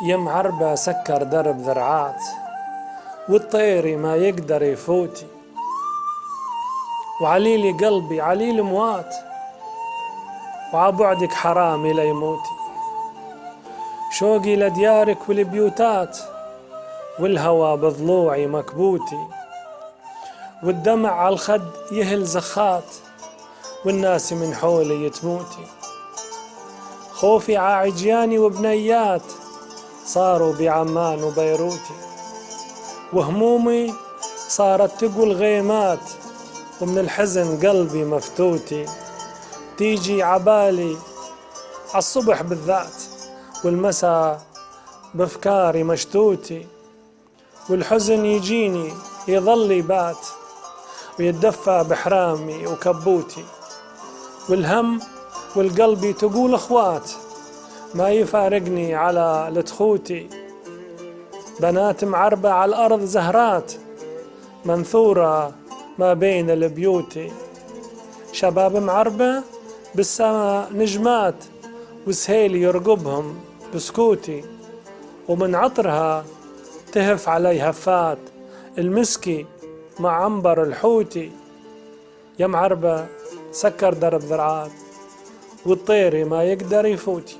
يا معربة سكر درب ذرعات، والطيري ما يقدر يفوتي، وعليلي قلبي عليل موات، وعبعدك حرامي ليموتي. شوقي لديارك والبيوتات، والهوى بضلوعي مكبوتي، والدمع على الخد يهل زخات، والناس من حولي يتموتي. خوفي عاعجياني وبنيات، صاروا بعمان وبيروتي، وهمومي صارت تقول غيمات، ومن الحزن قلبي مفتوتي. تيجي عبالي عالصبح بالذات، والمساء بفكاري مشتوتي، والحزن يجيني يظل يبات، ويتدفى بحرامي وكبوتي، والهم والقلبي تقول اخوات، ما يفارقني على لتخوتي. بنات معربة على الأرض زهرات، منثورة ما بين البيوت، شباب معربة بالسما نجمات، وسهيل يرقبهم بسكوتي، ومن عطرها تهف علي هفات، المسكي مع عنبر الحوتي. يا معربة سكر درب ذرعات، والطيري ما يقدر يفوتي.